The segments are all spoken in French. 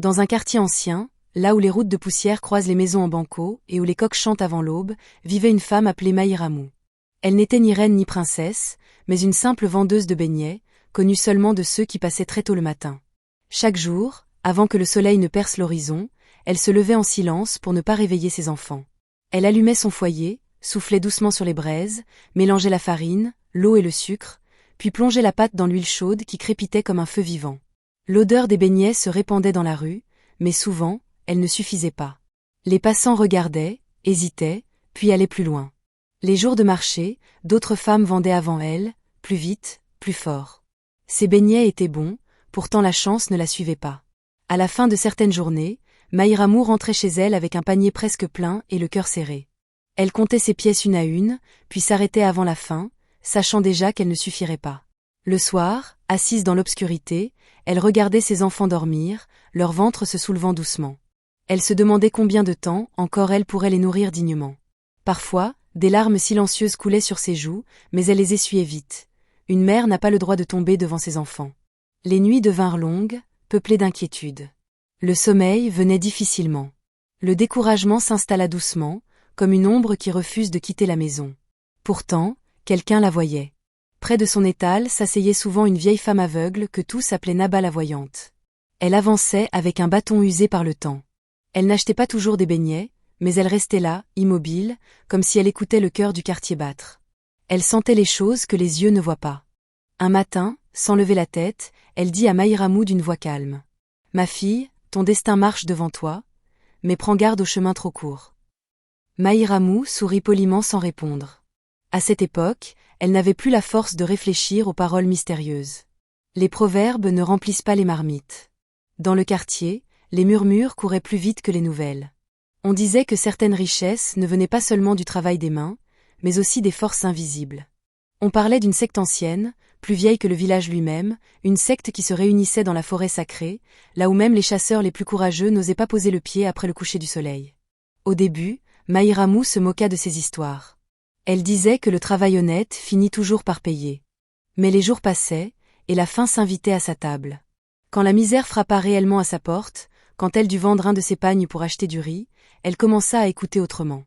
Dans un quartier ancien, là où les routes de poussière croisent les maisons en banco et où les coqs chantent avant l'aube, vivait une femme appelée Maïramou. Elle n'était ni reine ni princesse, mais une simple vendeuse de beignets, connue seulement de ceux qui passaient très tôt le matin. Chaque jour, avant que le soleil ne perce l'horizon, elle se levait en silence pour ne pas réveiller ses enfants. Elle allumait son foyer, soufflait doucement sur les braises, mélangeait la farine, l'eau et le sucre, puis plongeait la pâte dans l'huile chaude qui crépitait comme un feu vivant. L'odeur des beignets se répandait dans la rue, mais souvent, elle ne suffisait pas. Les passants regardaient, hésitaient, puis allaient plus loin. Les jours de marché, d'autres femmes vendaient avant elle, plus vite, plus fort. Ces beignets étaient bons, pourtant la chance ne la suivait pas. À la fin de certaines journées, Maïramou rentrait chez elle avec un panier presque plein et le cœur serré. Elle comptait ses pièces une à une, puis s'arrêtait avant la fin, sachant déjà qu'elle ne suffirait pas. Le soir, assise dans l'obscurité, elle regardait ses enfants dormir, leur ventre se soulevant doucement. Elle se demandait combien de temps encore elle pourrait les nourrir dignement. Parfois, des larmes silencieuses coulaient sur ses joues, mais elle les essuyait vite. Une mère n'a pas le droit de tomber devant ses enfants. Les nuits devinrent longues, peuplées d'inquiétudes. Le sommeil venait difficilement. Le découragement s'installa doucement, comme une ombre qui refuse de quitter la maison. Pourtant, quelqu'un la voyait. Près de son étal s'asseyait souvent une vieille femme aveugle que tous appelaient Naba la voyante. Elle avançait avec un bâton usé par le temps. Elle n'achetait pas toujours des beignets, mais elle restait là, immobile, comme si elle écoutait le cœur du quartier battre. Elle sentait les choses que les yeux ne voient pas. Un matin, sans lever la tête, elle dit à Maïramou d'une voix calme. « Ma fille, ton destin marche devant toi, mais prends garde au chemin trop court. » Maïramou sourit poliment sans répondre. À cette époque, elle n'avait plus la force de réfléchir aux paroles mystérieuses. Les proverbes ne remplissent pas les marmites. Dans le quartier, les murmures couraient plus vite que les nouvelles. On disait que certaines richesses ne venaient pas seulement du travail des mains, mais aussi des forces invisibles. On parlait d'une secte ancienne, plus vieille que le village lui-même, une secte qui se réunissait dans la forêt sacrée, là où même les chasseurs les plus courageux n'osaient pas poser le pied après le coucher du soleil. Au début, Maïramou se moqua de ces histoires. Elle disait que le travail honnête finit toujours par payer. Mais les jours passaient, et la faim s'invitait à sa table. Quand la misère frappa réellement à sa porte, quand elle dut vendre un de ses pagnes pour acheter du riz, elle commença à écouter autrement.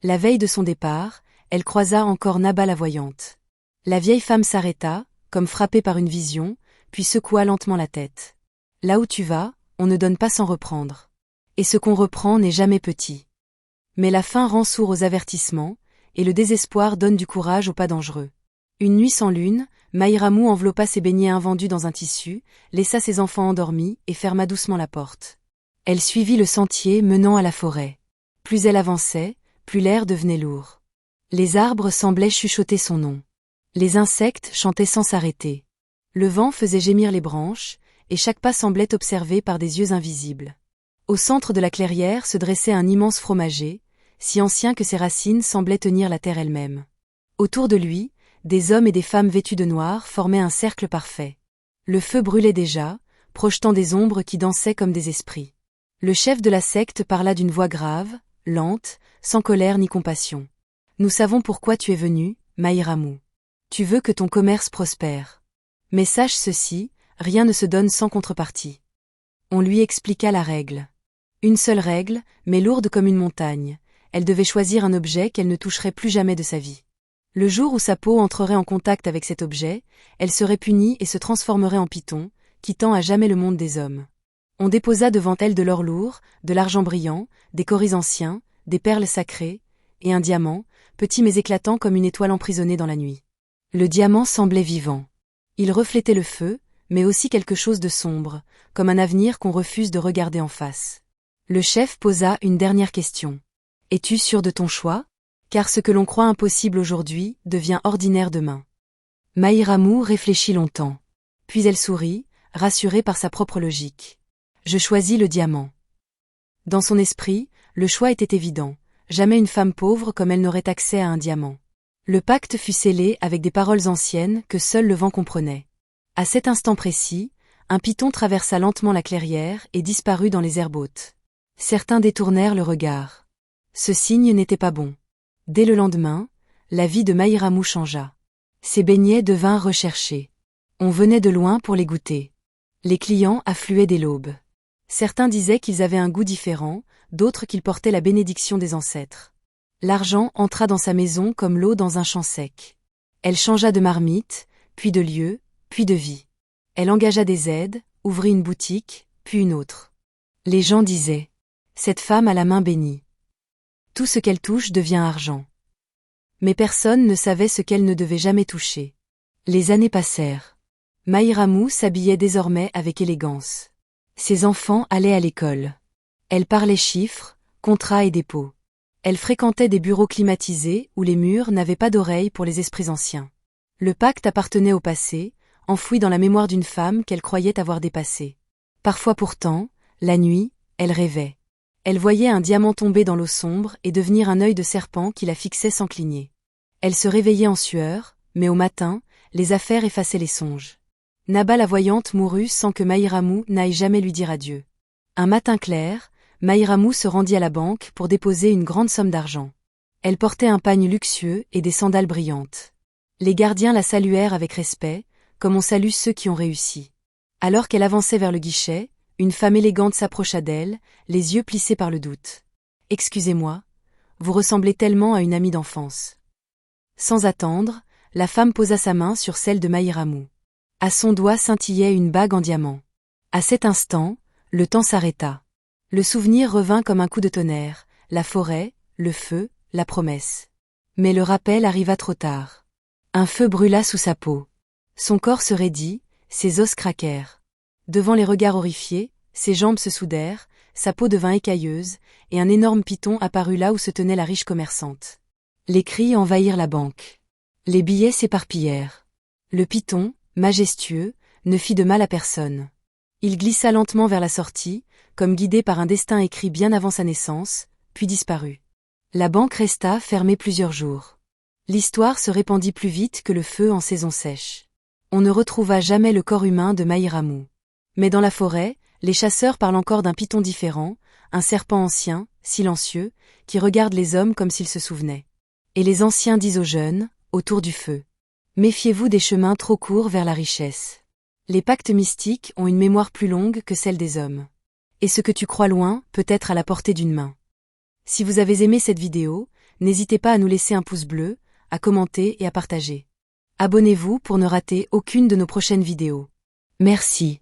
La veille de son départ, elle croisa encore Naba la voyante. La vieille femme s'arrêta, comme frappée par une vision, puis secoua lentement la tête. Là où tu vas, on ne donne pas sans reprendre. Et ce qu'on reprend n'est jamais petit. Mais la faim rend sourd aux avertissements, et le désespoir donne du courage aux pas dangereux. Une nuit sans lune, Maïramou enveloppa ses beignets invendus dans un tissu, laissa ses enfants endormis et ferma doucement la porte. Elle suivit le sentier menant à la forêt. Plus elle avançait, plus l'air devenait lourd. Les arbres semblaient chuchoter son nom. Les insectes chantaient sans s'arrêter. Le vent faisait gémir les branches, et chaque pas semblait observé par des yeux invisibles. Au centre de la clairière se dressait un immense fromager, si ancien que ses racines semblaient tenir la terre elle-même. Autour de lui, des hommes et des femmes vêtus de noir formaient un cercle parfait. Le feu brûlait déjà, projetant des ombres qui dansaient comme des esprits. Le chef de la secte parla d'une voix grave, lente, sans colère ni compassion. « Nous savons pourquoi tu es venu, Maïramou. Tu veux que ton commerce prospère. Mais sache ceci, rien ne se donne sans contrepartie. » On lui expliqua la règle. Une seule règle, mais lourde comme une montagne. Elle devait choisir un objet qu'elle ne toucherait plus jamais de sa vie. Le jour où sa peau entrerait en contact avec cet objet, elle serait punie et se transformerait en python, quittant à jamais le monde des hommes. On déposa devant elle de l'or lourd, de l'argent brillant, des coris anciens, des perles sacrées, et un diamant, petit mais éclatant comme une étoile emprisonnée dans la nuit. Le diamant semblait vivant. Il reflétait le feu, mais aussi quelque chose de sombre, comme un avenir qu'on refuse de regarder en face. Le chef posa une dernière question. « Es-tu sûr de ton choix ? Car ce que l'on croit impossible aujourd'hui devient ordinaire demain. » Maïramou réfléchit longtemps. Puis elle sourit, rassurée par sa propre logique. « Je choisis le diamant. » Dans son esprit, le choix était évident. Jamais une femme pauvre comme elle n'aurait accès à un diamant. Le pacte fut scellé avec des paroles anciennes que seul le vent comprenait. À cet instant précis, un python traversa lentement la clairière et disparut dans les herbes hautes. Certains détournèrent le regard. Ce signe n'était pas bon. Dès le lendemain, la vie de Maïramou changea. Ses beignets devinrent recherchés. On venait de loin pour les goûter. Les clients affluaient dès l'aube. Certains disaient qu'ils avaient un goût différent, d'autres qu'ils portaient la bénédiction des ancêtres. L'argent entra dans sa maison comme l'eau dans un champ sec. Elle changea de marmite, puis de lieu, puis de vie. Elle engagea des aides, ouvrit une boutique, puis une autre. Les gens disaient « Cette femme a la main bénie. Tout ce qu'elle touche devient argent. » Mais personne ne savait ce qu'elle ne devait jamais toucher. Les années passèrent. Maïramou s'habillait désormais avec élégance. Ses enfants allaient à l'école. Elle parlait chiffres, contrats et dépôts. Elle fréquentait des bureaux climatisés où les murs n'avaient pas d'oreilles pour les esprits anciens. Le pacte appartenait au passé, enfoui dans la mémoire d'une femme qu'elle croyait avoir dépassée. Parfois pourtant, la nuit, elle rêvait. Elle voyait un diamant tomber dans l'eau sombre et devenir un œil de serpent qui la fixait sans cligner. Elle se réveillait en sueur, mais au matin, les affaires effaçaient les songes. Naba la voyante mourut sans que Maïramou n'aille jamais lui dire adieu. Un matin clair, Maïramou se rendit à la banque pour déposer une grande somme d'argent. Elle portait un pagne luxueux et des sandales brillantes. Les gardiens la saluèrent avec respect, comme on salue ceux qui ont réussi. Alors qu'elle avançait vers le guichet, une femme élégante s'approcha d'elle, les yeux plissés par le doute. « Excusez-moi, vous ressemblez tellement à une amie d'enfance. » Sans attendre, la femme posa sa main sur celle de Maïramou. À son doigt scintillait une bague en diamant. À cet instant, le temps s'arrêta. Le souvenir revint comme un coup de tonnerre, la forêt, le feu, la promesse. Mais le rappel arriva trop tard. Un feu brûla sous sa peau. Son corps se raidit, ses os craquèrent. Devant les regards horrifiés, ses jambes se soudèrent, sa peau devint écailleuse, et un énorme python apparut là où se tenait la riche commerçante. Les cris envahirent la banque. Les billets s'éparpillèrent. Le python, majestueux, ne fit de mal à personne. Il glissa lentement vers la sortie, comme guidé par un destin écrit bien avant sa naissance, puis disparut. La banque resta fermée plusieurs jours. L'histoire se répandit plus vite que le feu en saison sèche. On ne retrouva jamais le corps humain de Maïramou. Mais dans la forêt, les chasseurs parlent encore d'un python différent, un serpent ancien, silencieux, qui regarde les hommes comme s'ils se souvenaient. Et les anciens disent aux jeunes, autour du feu: méfiez-vous des chemins trop courts vers la richesse. Les pactes mystiques ont une mémoire plus longue que celle des hommes. Et ce que tu crois loin peut être à la portée d'une main. Si vous avez aimé cette vidéo, n'hésitez pas à nous laisser un pouce bleu, à commenter et à partager. Abonnez-vous pour ne rater aucune de nos prochaines vidéos. Merci.